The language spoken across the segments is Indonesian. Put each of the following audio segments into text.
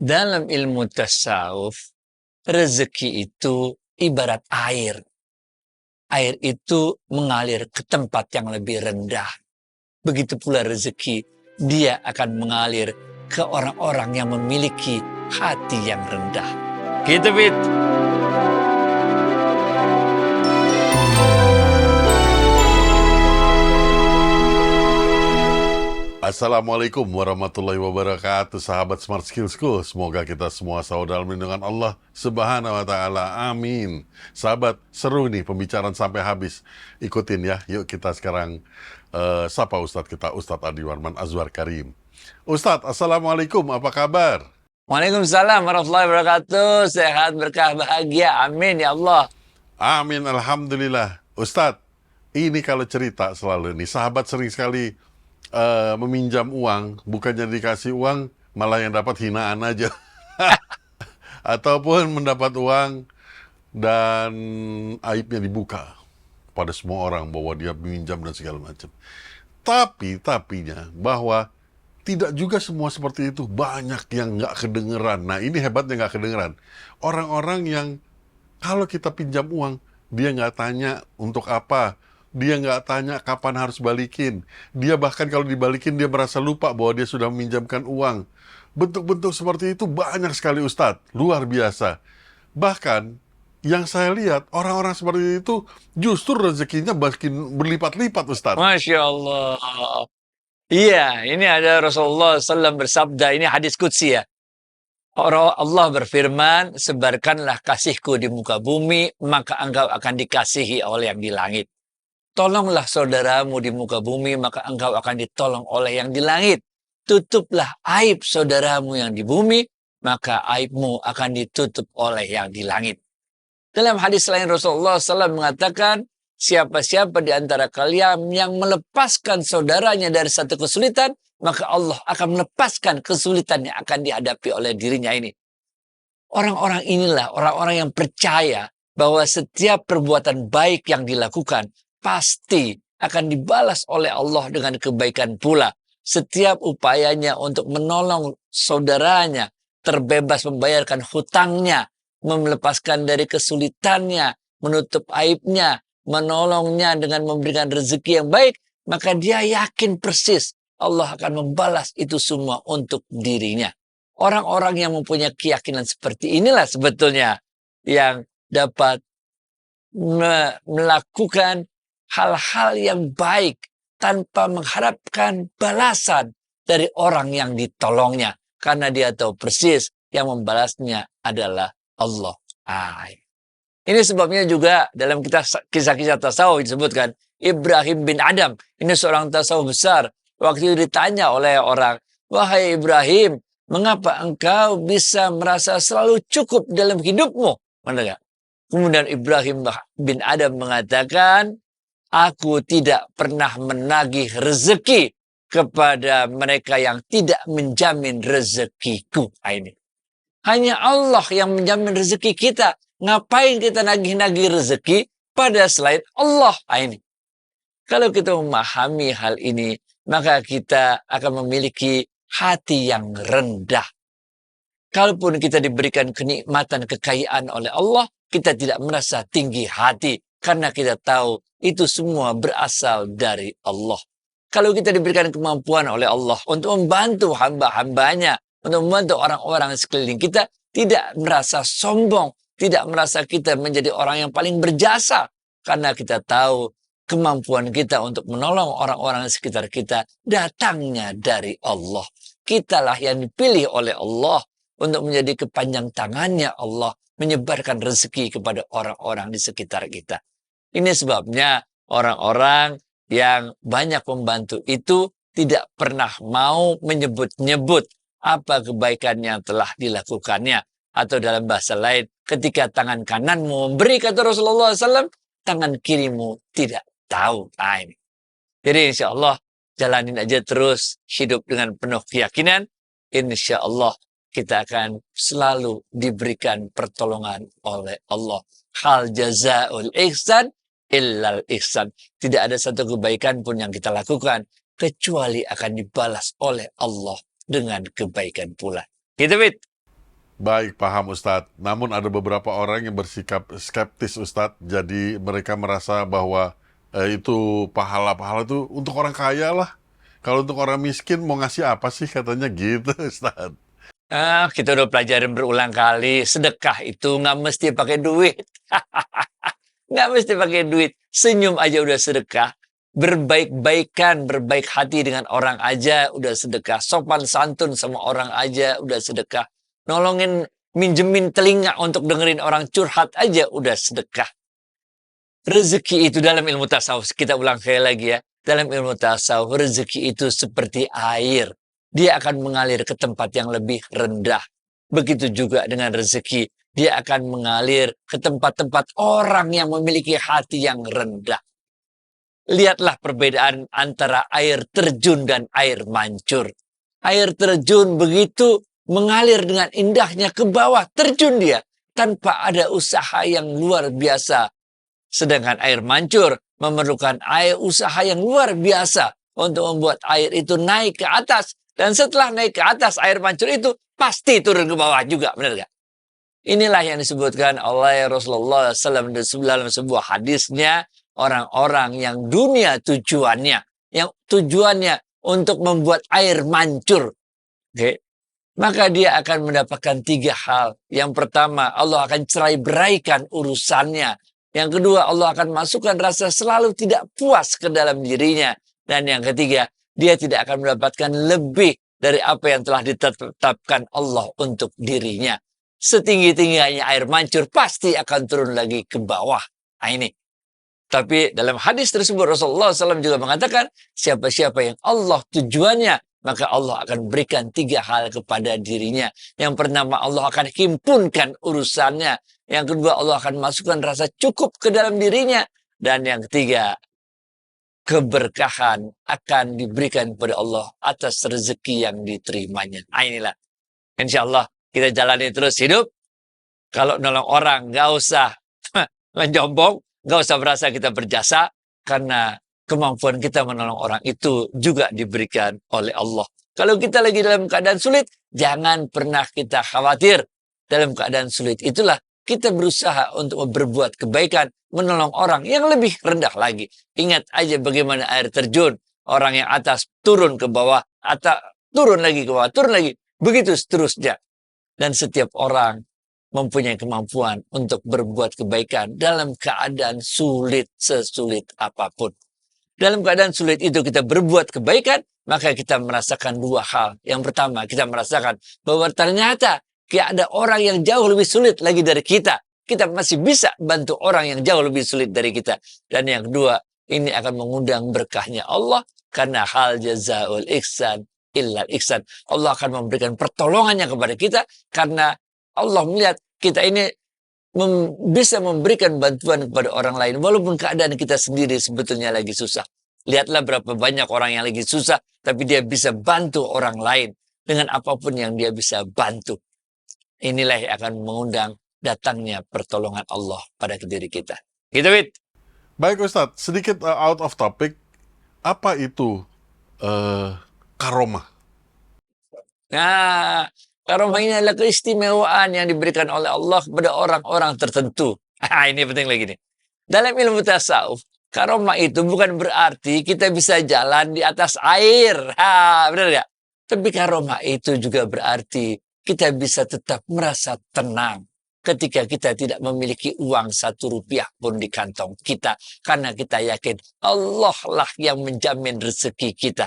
Dalam ilmu tasawuf, rezeki itu ibarat air. Air itu mengalir ke tempat yang lebih rendah. Begitu pula rezeki, dia akan mengalir ke orang-orang yang memiliki hati yang rendah. Gitu, Fit. Assalamualaikum warahmatullahi wabarakatuh, sahabat Smart Skill School. Semoga kita semua selalu dalam lindungan Allah Subhanahu wa Ta'ala. Amin. Sahabat, seru nih pembicaraan sampai habis. Ikutin ya. Yuk kita sekarang sapa Ustadz kita, Ustadz Adi Warman Azwar Karim. Ustadz, Assalamualaikum. Apa kabar? Waalaikumsalam warahmatullahi wabarakatuh. Sehat, berkah, bahagia. Amin ya Allah. Amin, Alhamdulillah. Ustadz, ini kalau cerita selalu nih, sahabat sering sekali meminjam uang, bukannya dikasih uang, malah yang dapat hinaan aja. Ataupun mendapat uang dan aibnya dibuka pada semua orang bahwa dia meminjam dan segala macam. Tapinya bahwa tidak juga semua seperti itu. Banyak yang nggak kedengeran. Nah, ini hebatnya nggak kedengeran. Orang-orang yang kalau kita pinjam uang, dia nggak tanya untuk apa. Dia nggak tanya kapan harus balikin. Dia bahkan kalau dibalikin, dia merasa lupa bahwa dia sudah meminjamkan uang. Bentuk-bentuk seperti itu banyak sekali, Ustadz. Luar biasa. Bahkan, yang saya lihat, orang-orang seperti itu justru rezekinya makin berlipat-lipat, Ustadz. Masya Allah. Iya, ini ada Rasulullah SAW bersabda, ini hadis qudsi ya. Allah berfirman, sebarkanlah kasihku di muka bumi, maka engkau akan dikasihi oleh yang di langit. Tolonglah saudaramu di muka bumi, maka engkau akan ditolong oleh yang di langit. Tutuplah aib saudaramu yang di bumi, maka aibmu akan ditutup oleh yang di langit. Dalam hadis lain Rasulullah SAW mengatakan, siapa-siapa di antara kalian yang melepaskan saudaranya dari satu kesulitan, maka Allah akan melepaskan kesulitan yang akan dihadapi oleh dirinya ini. Orang-orang inilah orang-orang yang percaya bahwa setiap perbuatan baik yang dilakukan pasti akan dibalas oleh Allah dengan kebaikan pula. Setiap upayanya untuk menolong saudaranya, terbebas membayarkan hutangnya, melepaskan dari kesulitannya, menutup aibnya, menolongnya dengan memberikan rezeki yang baik, maka dia yakin persis Allah akan membalas itu semua untuk dirinya. Orang-orang yang mempunyai keyakinan seperti inilah sebetulnya yang dapat melakukan hal-hal yang baik tanpa mengharapkan balasan dari orang yang ditolongnya. Karena dia tahu persis yang membalasnya adalah Allah. Ini sebabnya juga dalam kisah-kisah tasawuf disebutkan Ibrahim bin Adam. Ini seorang tasawuf besar. Waktu itu ditanya oleh orang, wahai Ibrahim, mengapa engkau bisa merasa selalu cukup dalam hidupmu? Mendengar. Kemudian Ibrahim bin Adam mengatakan, aku tidak pernah menagih rezeki kepada mereka yang tidak menjamin rezekiku. Ini. Hanya Allah yang menjamin rezeki kita. Ngapain kita nagih-nagih rezeki pada selain Allah? Ini. Kalau kita memahami hal ini, maka kita akan memiliki hati yang rendah. Kalaupun kita diberikan kenikmatan, kekayaan oleh Allah, kita tidak merasa tinggi hati. Karena kita tahu itu semua berasal dari Allah. Kalau kita diberikan kemampuan oleh Allah untuk membantu hamba-hambanya, untuk membantu orang-orang sekeliling kita, tidak merasa sombong, tidak merasa kita menjadi orang yang paling berjasa. Karena kita tahu kemampuan kita untuk menolong orang-orang di sekitar kita datangnya dari Allah. Kitalah yang dipilih oleh Allah untuk menjadi kepanjang tangannya Allah, menyebarkan rezeki kepada orang-orang di sekitar kita. Ini sebabnya orang-orang yang banyak membantu itu tidak pernah mau menyebut-nyebut apa kebaikan yang telah dilakukannya. Atau dalam bahasa lain, ketika tangan kananmu memberi, kata Rasulullah SAW, tangan kirimu tidak tahu. Ini. Jadi insya Allah jalanin aja terus hidup dengan penuh keyakinan. Insya Allah kita akan selalu diberikan pertolongan oleh Allah. Hal jazaul ihsan illal ihsan. Tidak ada satu kebaikan pun yang kita lakukan kecuali akan dibalas oleh Allah dengan kebaikan pula. Gitu, Fit. Baik, paham Ustadz. Namun ada beberapa orang yang bersikap skeptis Ustadz. Jadi mereka merasa bahwa itu pahala-pahala itu untuk orang kaya lah. Kalau untuk orang miskin mau ngasih apa sih katanya gitu Ustadz. Kita udah pelajarin berulang kali, sedekah itu nggak mesti pakai duit. Nggak mesti pakai duit. Senyum aja udah sedekah. Berbaik-baikan, berbaik hati dengan orang aja udah sedekah. Sopan santun sama orang aja udah sedekah. Nolongin, minjemin telinga untuk dengerin orang curhat aja udah sedekah. Rezeki itu dalam ilmu tasawuf, kita ulang sekali lagi ya. Dalam ilmu tasawuf, rezeki itu seperti air. Dia akan mengalir ke tempat yang lebih rendah. Begitu juga dengan rezeki. Dia akan mengalir ke tempat-tempat orang yang memiliki hati yang rendah. Lihatlah perbedaan antara air terjun dan air mancur. Air terjun begitu mengalir dengan indahnya ke bawah. Terjun dia tanpa ada usaha yang luar biasa. Sedangkan air mancur memerlukan usaha yang luar biasa untuk membuat air itu naik ke atas. Dan setelah naik ke atas, air mancur itu pasti turun ke bawah juga, benar gak? Inilah yang disebutkan oleh Rasulullah SAW dalam sebuah hadisnya, orang-orang yang dunia tujuannya, yang tujuannya untuk membuat air mancur. Okay? Maka dia akan mendapatkan 3 hal. Yang pertama, Allah akan cerai beraikan urusannya. Yang kedua, Allah akan masukkan rasa selalu tidak puas ke dalam dirinya. Dan yang ketiga, dia tidak akan mendapatkan lebih dari apa yang telah ditetapkan Allah untuk dirinya. Setinggi-tingginya air mancur pasti akan turun lagi ke bawah. Nah ini. Tapi dalam hadis tersebut Rasulullah SAW juga mengatakan, siapa-siapa yang Allah tujuannya, maka Allah akan berikan 3 hal kepada dirinya. Yang pertama, Allah akan himpunkan urusannya. Yang kedua, Allah akan masukkan rasa cukup ke dalam dirinya. Dan yang ketiga, keberkahan akan diberikan kepada Allah atas rezeki yang diterimanya. Nah, inilah. Insya Allah kita jalani terus hidup. Kalau nolong orang, nggak usah menjombong, nggak usah merasa kita berjasa, karena kemampuan kita menolong orang itu juga diberikan oleh Allah. Kalau kita lagi dalam keadaan sulit, jangan pernah kita khawatir. Dalam keadaan sulit itulah kita berusaha untuk berbuat kebaikan, menolong orang yang lebih rendah lagi. Ingat aja bagaimana air terjun. Orang yang atas turun ke bawah, atau turun lagi ke bawah, turun lagi. Begitu seterusnya. Dan setiap orang mempunyai kemampuan untuk berbuat kebaikan dalam keadaan sulit, sesulit apapun. Dalam keadaan sulit itu kita berbuat kebaikan, maka kita merasakan 2 hal. Yang pertama, kita merasakan bahwa ternyata ada orang yang jauh lebih sulit lagi dari kita. Kita masih bisa bantu orang yang jauh lebih sulit dari kita. Dan yang kedua, ini akan mengundang berkahnya Allah. Karena hal jazaul ihsan illal ihsan. Allah akan memberikan pertolongannya kepada kita. Karena Allah melihat kita ini bisa memberikan bantuan kepada orang lain. Walaupun keadaan kita sendiri sebetulnya lagi susah. Lihatlah berapa banyak orang yang lagi susah. Tapi dia bisa bantu orang lain. Dengan apapun yang dia bisa bantu. Inilah yang akan mengundang datangnya pertolongan Allah pada diri kita. Gitu, Wid. Baik Ustadz, sedikit out of topic. Apa itu karomah? Nah, karomah ini adalah keistimewaan yang diberikan oleh Allah kepada orang-orang tertentu. Ini penting lagi nih. Dalam ilmu tasawuf, karomah itu bukan berarti kita bisa jalan di atas air. Benar nggak? Tapi karomah itu juga berarti kita bisa tetap merasa tenang ketika kita tidak memiliki uang 1 rupiah pun di kantong kita. Karena kita yakin Allah lah yang menjamin rezeki kita.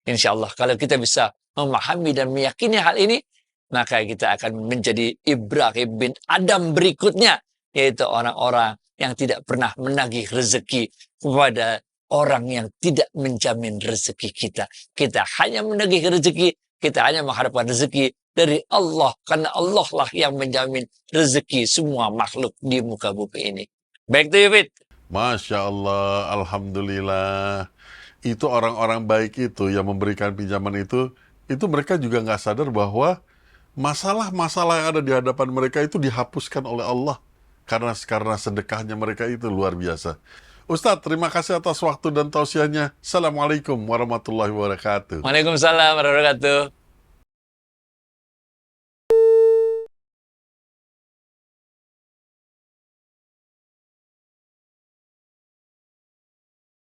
Insya Allah kalau kita bisa memahami dan meyakini hal ini, maka kita akan menjadi Ibrahim bin Adam berikutnya. Yaitu orang-orang yang tidak pernah menagih rezeki kepada orang yang tidak menjamin rezeki kita. Kita hanya menagih rezeki, kita hanya mengharapkan rezeki dari Allah. Karena Allah lah yang menjamin rezeki semua makhluk di muka bumi ini. Baik to you, Fit. Masya Allah, Alhamdulillah. Itu orang-orang baik itu yang memberikan pinjaman itu mereka juga nggak sadar bahwa masalah-masalah yang ada di hadapan mereka itu dihapuskan oleh Allah. Karena sedekahnya mereka itu luar biasa. Ustadz, terima kasih atas waktu dan tausiahnya. Assalamualaikum warahmatullahi wabarakatuh. Waalaikumsalam warahmatullahi wabarakatuh.